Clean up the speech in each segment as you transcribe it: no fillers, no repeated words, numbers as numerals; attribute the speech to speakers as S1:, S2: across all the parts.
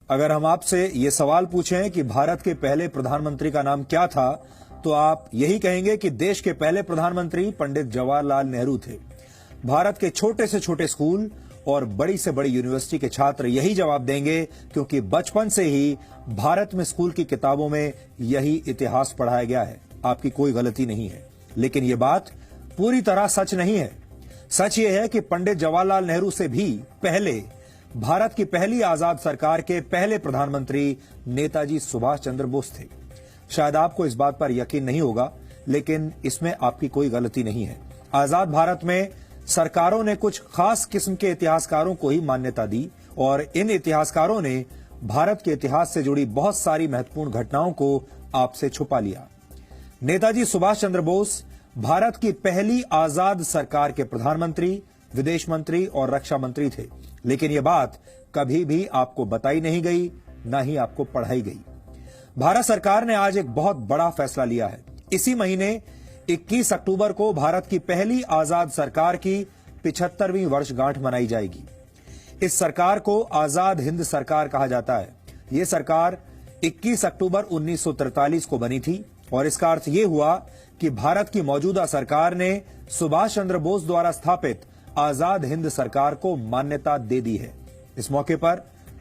S1: अगर हम आपसे ये सवाल पूछें कि भारत के पहले प्रधानमंत्री का नाम क्या था, तो आप यही कहेंगे कि देश के पहले प्रधानमंत्री पंडित जवाहरलाल नेहरू थे। भारत के छोटे से छोटे स्कूल और बड़ी से बड़ी यूनिवर्सिटी के छात्र यही जवाब देंगे, क्योंकि बचपन से ही भारत में स्कूल की किताबों में यही इतिहास पढ़ाया गया है। आपकी कोई गलती नहीं है, लेकिन ये बात पूरी तरह सच नहीं है। सच ये है कि पंडित जवाहरलाल नेहरू से भी पहले भारत की पहली आजाद सरकार के पहले प्रधानमंत्री नेताजी सुभाष चंद्र बोस थे। शायद आपको इस बात पर यकीन नहीं होगा, लेकिन इसमें आपकी कोई गलती नहीं है। आजाद भारत में सरकारों ने कुछ खास किस्म के इतिहासकारों को ही मान्यता दी और इन इतिहासकारों ने भारत के इतिहास से जुड़ी बहुत सारी महत्वपूर्ण घटनाओं को आपसे छुपा लिया। नेताजी सुभाष चंद्र बोस भारत की पहली आजाद सरकार के प्रधानमंत्री, विदेश मंत्री और रक्षा मंत्री थे, लेकिन यह बात कभी भी आपको बताई नहीं गई, न ही आपको पढ़ाई गई। भारत सरकार ने आज एक बहुत बड़ा फैसला लिया है। इसी महीने 21 अक्टूबर को भारत की पहली आजाद सरकार की 75वीं वर्षगांठ मनाई जाएगी। इस सरकार को आजाद हिंद सरकार कहा जाता है। यह सरकार 21 अक्टूबर 1943 को बनी थी और इसका अर्थ यह हुआ कि भारत की मौजूदा सरकार ने सुभाष चंद्र बोस द्वारा स्थापित आजाद हिंद सरकार को मान्यता दे दी है। इस मौके पर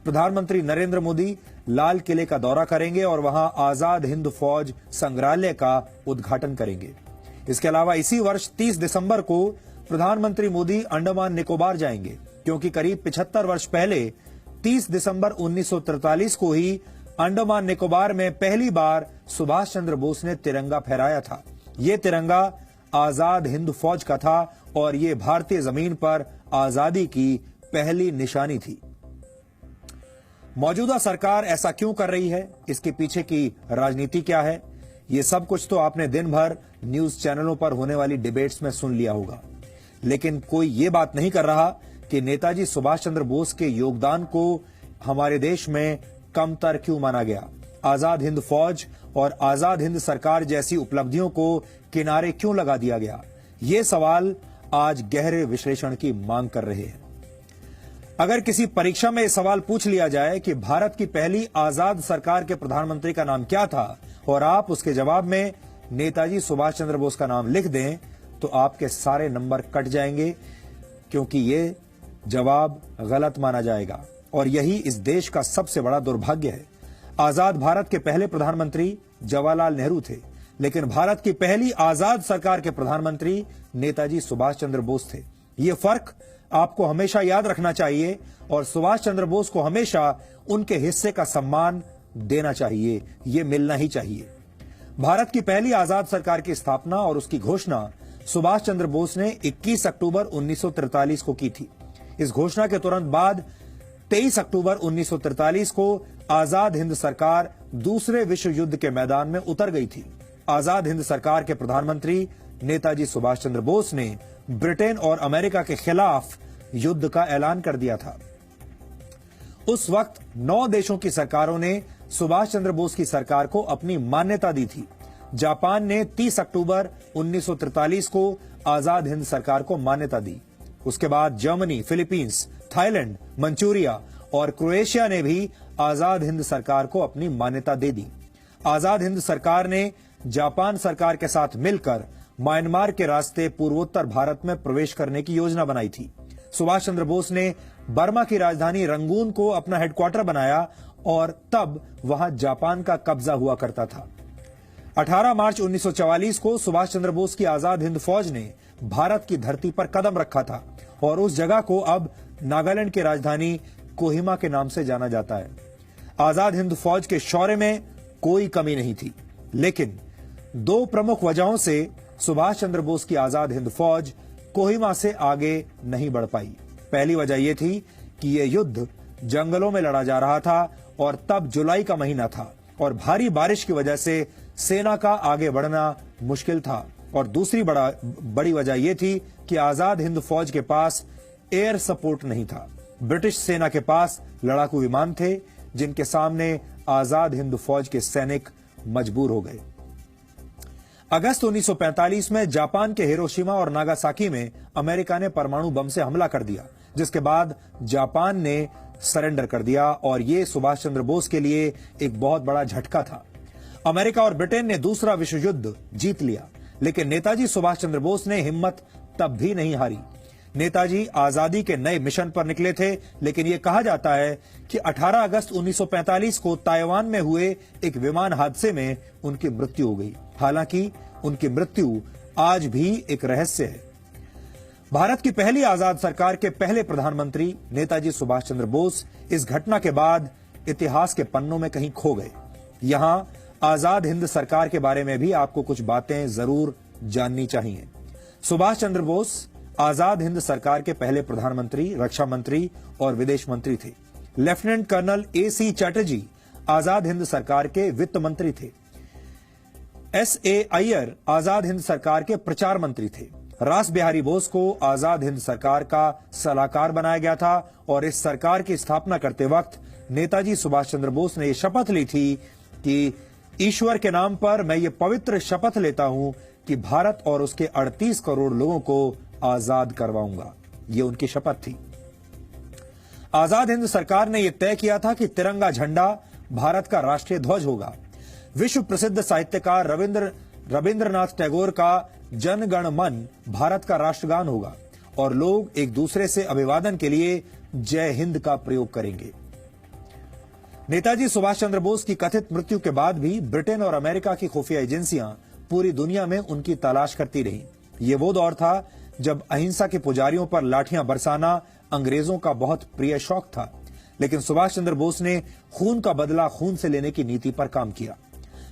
S1: प्रधानमंत्री नरेंद्र मोदी लाल किले का दौरा करेंगे और वहां आजाद हिंद फौज संग्रहालय का उद्घाटन करेंगे। इसके अलावा इसी वर्ष 30 दिसंबर को प्रधानमंत्री मोदी अंडमान निकोबार जाएंगे, क्योंकि करीब 75 वर्ष पहले 30 दिसंबर 1943 को ही अंडमान निकोबार में पहली बार सुभाष चंद्र बोस ने तिरंगा फहराया था। ये तिरंगा आजाद हिंद फौज का था और ये भारतीय जमीन पर आजादी की पहली निशानी थी। मौजूदा सरकार ऐसा क्यों कर रही है, इसके पीछे की राजनीति क्या है, ये सब कुछ तो आपने दिन भर न्यूज चैनलों पर होने वाली डिबेट्स में सुन लिया होगा, लेकिन कोई ये बात नहीं कर रहा कि नेताजी सुभाष चंद्र बोस के योगदान को हमारे देश में कमतर क्यों माना गया। आजाद हिंद फौज और आजाद हिंद सरकार जैसी उपलब्धियों को किनारे क्यों लगा दिया गया। ये सवाल आज गहरे विश्लेषण की मांग कर रहे हैं। अगर किसी परीक्षा में यह सवाल पूछ लिया जाए कि भारत की पहली आजाद सरकार के प्रधानमंत्री का नाम क्या था और आप उसके जवाब में नेताजी सुभाष चंद्र बोस का नाम लिख दें, तो आपके सारे नंबर कट जाएंगे, क्योंकि ये जवाब गलत माना जाएगा और यही इस देश का सबसे बड़ा दुर्भाग्य है। आजाद भारत के पहले प्रधानमंत्री जवाहरलाल नेहरू थे, लेकिन भारत की पहली आजाद सरकार के प्रधानमंत्री नेताजी सुभाष चंद्र बोस थे। ये फर्क आपको हमेशा याद रखना चाहिए और सुभाष चंद्र बोस को हमेशा उनके हिस्से का सम्मान देना चाहिए, ये मिलना ही चाहिए। भारत की पहली आजाद सरकार की स्थापना और उसकी घोषणा सुभाष चंद्र बोस ने 21 अक्टूबर 1943 को की थी। इस घोषणा के तुरंत बाद 23 अक्टूबर 1943 को आजाद हिंद सरकार दूसरे विश्व युद्ध के मैदान में उतर गई थी। आजाद हिंद सरकार के प्रधानमंत्री नेताजी सुभाष चंद्र बोस ने ब्रिटेन और अमेरिका के खिलाफ युद्ध का ऐलान कर दिया था। उस वक्त 9 देशों की सरकारों ने सुभाष चंद्र बोस की सरकार को अपनी मान्यता दी थी। जापान ने 30 अक्टूबर 1943 को आजाद हिंद सरकार को मान्यता दी। उसके बाद जर्मनी, फिलीपींस, थाईलैंड, मंचूरिया और क्रोएशिया ने भी आजाद हिंद सरकार को अपनी मान्यता दे दी। आजाद हिंद सरकार ने जापान सरकार के साथ मिलकर म्यांमार के रास्ते पूर्वोत्तर भारत में प्रवेश करने की योजना बनाई थी। सुभाष चंद्र बोस ने बर्मा की राजधानी रंगून को अपना हेडक्वार्टर बनाया और तब वहां जापान का कब्जा हुआ करता था। 18 मार्च 1944 को सुभाष चंद्र बोस की आजाद हिंद फौज ने भारत की धरती पर कदम रखा था और उस जगह को अब नागालैंड की राजधानी कोहिमा के नाम से जाना जाता है। आजाद हिंद फौज के शौर्य में कोई कमी नहीं थी, लेकिन 2 प्रमुख वजहों से सुभाष चंद्र बोस की आजाद हिंद फौज कोहिमा से आगे नहीं बढ़ पाई। पहली वजह यह थी कि यह युद्ध जंगलों में लड़ा जा रहा था और तब जुलाई का महीना था और भारी बारिश की वजह से सेना का आगे बढ़ना मुश्किल था। और दूसरी बड़ी वजह यह थी कि आजाद हिंद फौज के पास एयर सपोर्ट नहीं था। ब्रिटिश सेना के पास लड़ाकू विमान थे, जिनके सामने आजाद हिंद फौज के सैनिक मजबूर हो गए। अगस्त 1945 में जापान के हिरोशिमा और नागासाकी में अमेरिका ने परमाणु बम से हमला कर दिया, जिसके बाद जापान ने सरेंडर कर दिया और ये सुभाष चंद्र बोस के लिए एक बहुत बड़ा झटका था। अमेरिका और ब्रिटेन ने दूसरा विश्व युद्ध जीत लिया, लेकिन नेताजी सुभाष चंद्र बोस ने हिम्मत तब भी नहीं हारी। नेताजी आजादी के नए मिशन पर निकले थे, लेकिन यह कहा जाता है कि 18 अगस्त 1945 को ताइवान में हुए एक विमान हादसे में उनकी मृत्यु हो गई। हालांकि उनकी मृत्यु आज भी एक रहस्य है। भारत की पहली आजाद सरकार के पहले प्रधानमंत्री नेताजी सुभाष चंद्र बोस इस घटना के बाद इतिहास के पन्नों में कहीं खो गए। यहां आजाद हिंद सरकार के बारे में भी आपको कुछ बातें जरूर जाननी चाहिए। सुभाष चंद्र बोस आजाद हिंद सरकार के पहले प्रधानमंत्री, रक्षा मंत्री और विदेश मंत्री थे। Lieutenant colonel A.C. Chatterjee Azad Hind सरकार के वित्त मंत्री थे। S.A. अय्यर आजाद हिंद सरकार के प्रचार मंत्री थे। रास बिहारी बोस को आजाद हिंद सरकार का सलाहकार बनाया गया था और इस सरकार की स्थापना करते वक्त नेताजी सुभाष चंद्र बोस ने यह शपथ ली थी कि ईश्वर के नाम पर मैं ये पवित्र शपथ लेता हूं कि भारत और उसके 38 करोड़ लोगों को आजाद करवाऊंगा। ये उनकी शपथ थी। आजाद हिंद सरकार ने यह तय किया था कि तिरंगा झंडा भारत का राष्ट्रीय ध्वज होगा। विश्व प्रसिद्ध साहित्यकार रविंद्रनाथ टैगोर का जन गण मन भारत का राष्ट्रगान होगा और लोग एक दूसरे से अभिवादन के लिए जय हिंद का प्रयोग करेंगे। नेताजी सुभाष चंद्र बोस की कथित मृत्यु के बाद भी ब्रिटेन और अमेरिका की खुफिया एजेंसियां पूरी दुनिया में उनकी तलाश करती रहीं। ये वो दौर था जब अहिंसा के पुजारियों पर लाठियां बरसाना अंग्रेजों का बहुत प्रिय शौक था, लेकिन सुभाष चंद्र बोस ने खून का बदला खून से लेने की नीति पर काम किया।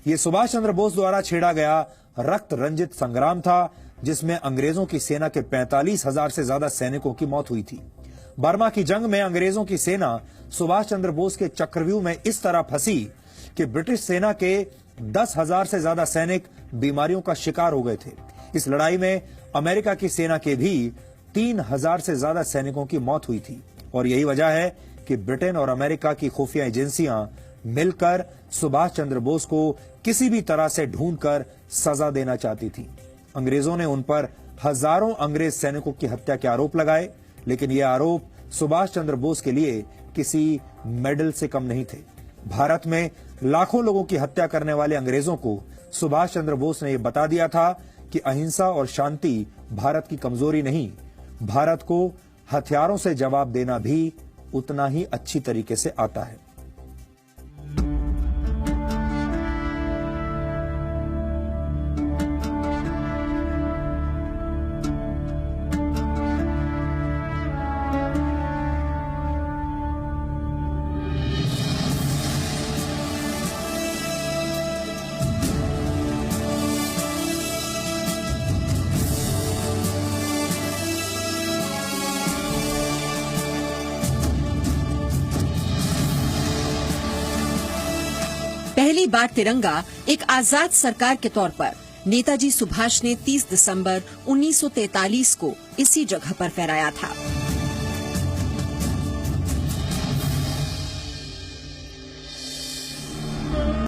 S1: ये सुभाष चंद्र बोस द्वारा छेड़ा गया रक्त रंजित संग्राम था, जिसमें अंग्रेजों की सेना के 45,000 से ज्यादा सैनिकों की मौत हुई थी। बर्मा की जंग में अंग्रेजों की सेना सुभाष चंद्र बोस के चक्रव्यूह में इस तरह फंसी कि ब्रिटिश सेना के 10,000 से ज्यादा सैनिक बीमारियों का शिकार हो गए थे। इस लड़ाई में अमेरिका की सेना के भी 3,000 से ज्यादा सैनिकों की मौत हुई थी और यही वजह है कि ब्रिटेन और अमेरिका की खुफिया एजेंसियां मिलकर सुभाष चंद्र बोस को किसी भी तरह से ढूंढकर सजा देना चाहती थी। अंग्रेजों ने उन पर हजारों अंग्रेज सैनिकों की हत्या के आरोप लगाए, लेकिन ये आरोप सुभाष चंद्र बोस के लिए किसी मेडल से कम नहीं थे। भारत में लाखों लोगों की हत्या करने वाले अंग्रेजों को सुभाष चंद्र बोस ने यह बता दिया था कि अहिंसा और शांति भारत की कमजोरी नहीं, भारत को हथियारों से जवाब देना भी उतना ही अच्छी तरीके से आता है।
S2: पहली बार तिरंगा एक आजाद सरकार के तौर पर नेताजी सुभाष ने 30 दिसंबर 1943 को इसी जगह पर फहराया था।